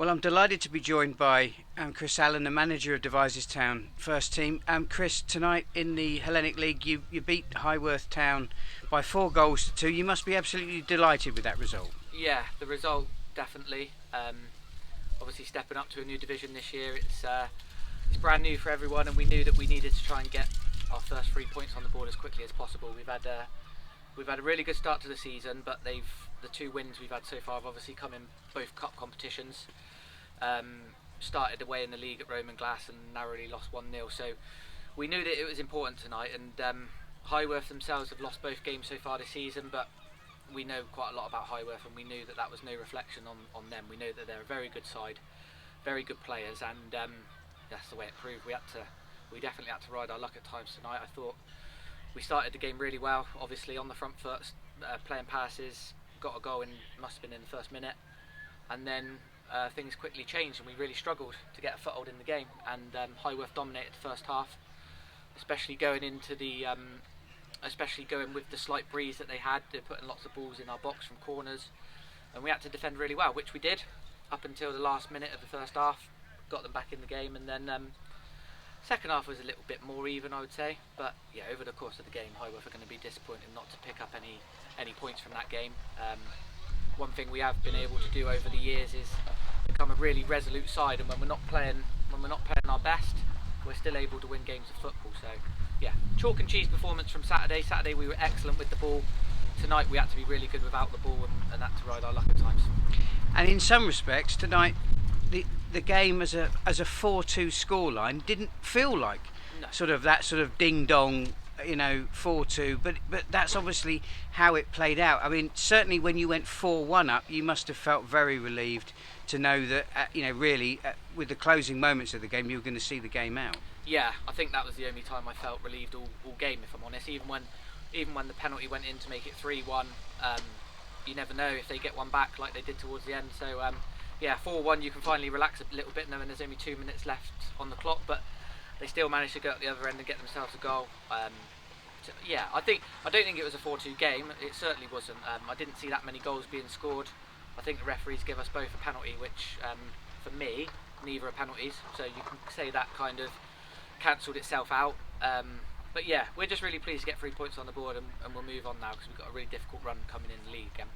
Well, I'm delighted to be joined by Chris Allen, the manager of Devizes Town first team. Chris, tonight in the Hellenic League, you beat Highworth Town by 4 goals to 2. You must be absolutely delighted with that result. Yeah, the result definitely. Obviously, stepping up to a new division this year, it's brand new for everyone, and we knew that we needed to try and get our first 3 points on the board as quickly as possible. We've had a really good start to the season, but the 2 wins we've had so far have obviously come in both cup competitions. Started away in the league at Roman Glass and narrowly lost 1-0. So we knew that it was important tonight, and Highworth themselves have lost both games so far this season, but we know quite a lot about Highworth, and we knew that was no reflection on them. We know that they're a very good side, very good players, and that's the way it proved. We definitely had to ride our luck at times tonight. I thought we started the game really well, obviously on the front foot, playing passes, got a goal in, must have been in the first minute, and then things quickly changed and we really struggled to get a foothold in the game, and Highworth dominated the first half, especially going with the slight breeze that they had. They're putting lots of balls in our box from corners, and we had to defend really well, which we did up until the last minute of the first half. Got them back in the game, and then second half was a little bit more even, I would say. But yeah, over the course of the game, Highworth are going to be disappointed not to pick up any points from that game. One thing we have been able to do over the years is become a really resolute side, and when we're not playing our best, we're still able to win games of football. So yeah, chalk and cheese performance from Saturday. Saturday we were excellent with the ball. Tonight we had to be really good without the ball, and had to ride our luck at times. And in some respects tonight, the game as a 4-2 scoreline didn't feel like sort of ding dong, 4-2, but that's obviously how it played out. I mean, certainly when you went 4-1 up, you must have felt very relieved to know that with the closing moments of the game, you were going to see the game out. Yeah, I think that was the only time I felt relieved all game, if I'm honest. Even when the penalty went in to make it 3-1, you never know if they get one back like they did towards the end. So yeah, 4-1, you can finally relax a little bit knowing there's only 2 minutes left on the clock, but they still managed to go at the other end and get themselves a goal. Yeah, I don't think it was a 4-2 game. It certainly wasn't. I didn't see that many goals being scored. I think the referees give us both a penalty, which for me, neither are penalties. So you can say that kind of cancelled itself out. But yeah, we're just really pleased to get 3 points on the board, and we'll move on now because we've got a really difficult run coming in the league again.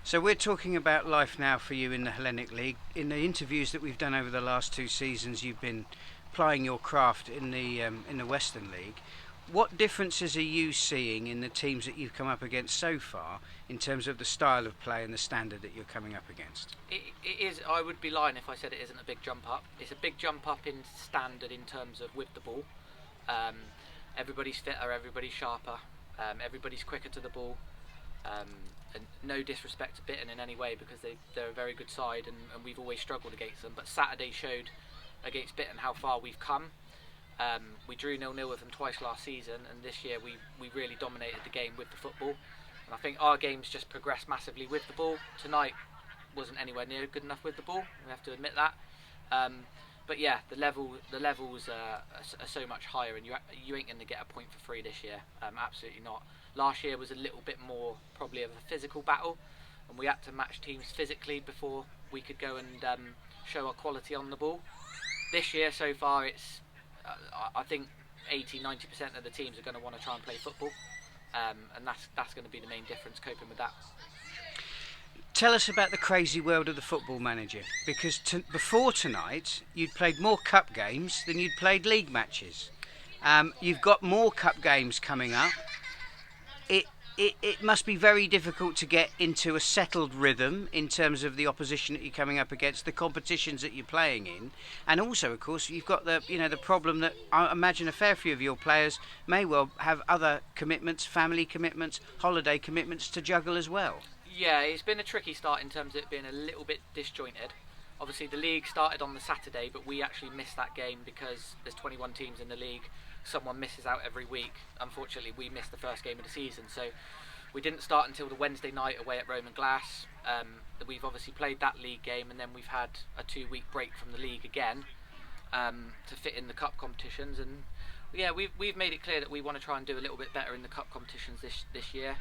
So we're talking about life now for you in the Hellenic League. In the interviews that we've done over the last 2 seasons, you've been plying your craft in the Western League. What differences are you seeing in the teams that you've come up against so far in terms of the style of play and the standard that you're coming up against? It is. I would be lying if I said it isn't a big jump up. It's a big jump up in standard in terms of with the ball. Everybody's fitter, everybody's sharper, everybody's quicker to the ball. And no disrespect to Bitten in any way, because they're a very good side, and we've always struggled against them. But Saturday showed against Bitten how far we've come. We drew 0-0 with them twice last season, and this year we really dominated the game with the football. And I think our game's just progressed massively with the ball. Tonight wasn't anywhere near good enough with the ball, we have to admit that. But yeah, the levels are so much higher, and you ain't going to get a point for free this year. Absolutely not. Last year was a little bit more probably of a physical battle, and we had to match teams physically before we could go and show our quality on the ball. This year so far, it's I think 80-90% of the teams are going to want to try and play football, and that's going to be the main difference, coping with that. Tell us about the crazy world of the football manager, because before tonight you'd played more cup games than you'd played league matches. You've got more cup games coming up. It must be very difficult to get into a settled rhythm in terms of the opposition that you're coming up against, the competitions that you're playing in, and also, of course, you've got the problem that I imagine a fair few of your players may well have other commitments, family commitments, holiday commitments to juggle as well. Yeah, it's been a tricky start in terms of it being a little bit disjointed. Obviously, the league started on the Saturday, but we actually missed that game because there's 21 teams in the league. Someone misses out every week. Unfortunately, we missed the first game of the season, so we didn't start until the Wednesday night away at Roman Glass. We've obviously played that league game, and then we've had a 2-week break from the league again to fit in the cup competitions. And yeah, we've made it clear that we want to try and do a little bit better in the cup competitions this year.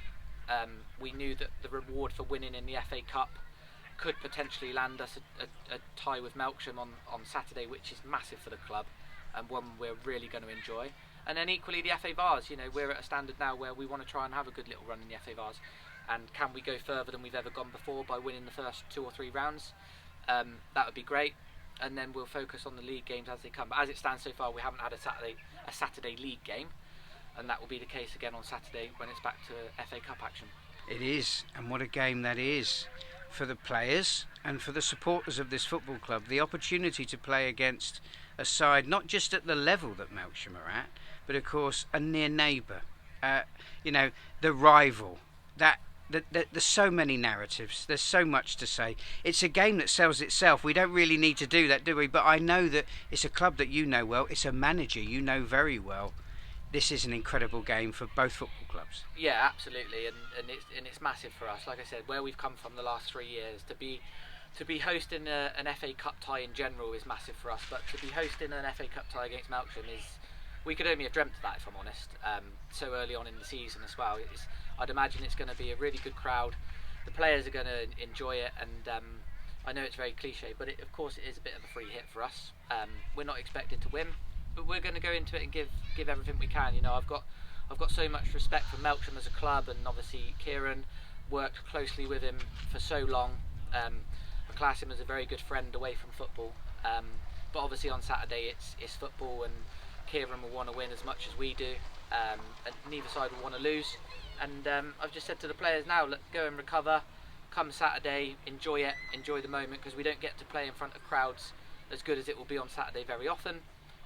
We knew that the reward for winning in the FA Cup could potentially land us a tie with Melksham on Saturday, which is massive for the club and one we're really going to enjoy. And then equally the FA Vars, you know, we're at a standard now where we want to try and have a good little run in the FA Vars. And can we go further than we've ever gone before by winning the first 2 or 3 rounds? That would be great. And then we'll focus on the league games as they come. But as it stands so far, we haven't had a Saturday league game, and that will be the case again on Saturday when it's back to FA Cup action. It is, and what a game that is for the players and for the supporters of this football club. The opportunity to play against a side not just at the level that Melksham are at, but of course a near neighbour. You know, the rival. There's so many narratives. There's so much to say. It's a game that sells itself. We don't really need to do that, do we? But I know that it's a club that you know well. It's a manager you know very well. This is an incredible game for both football clubs. Yeah, absolutely, and it's massive for us. Like I said, where we've come from the last 3 years, to be hosting an FA Cup tie in general is massive for us. But to be hosting an FA Cup tie against Melksham we could only have dreamt of that, if I'm honest. So early on in the season as well. I'd imagine it's going to be a really good crowd. The players are going to enjoy it, and I know it's very cliche, but of course it is a bit of a free hit for us. We're not expected to win, but we're going to go into it and give everything we can. You know, I've got so much respect for Melksham as a club, and obviously Kieran worked closely with him for so long. I class him as a very good friend away from football. But obviously on Saturday it's football, and Kieran will want to win as much as we do, and neither side will want to lose. And I've just said to the players now, look, go and recover. Come Saturday, enjoy it, enjoy the moment, because we don't get to play in front of crowds as good as it will be on Saturday very often.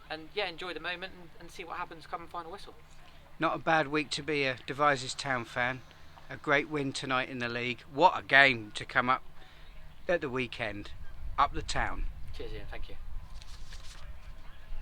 And yeah, enjoy the moment and see what happens come final whistle. Not a bad week to be a Devizes Town fan. A great win tonight in the league. What a game to come up at the weekend. Up the town. Cheers, Ian. Thank you.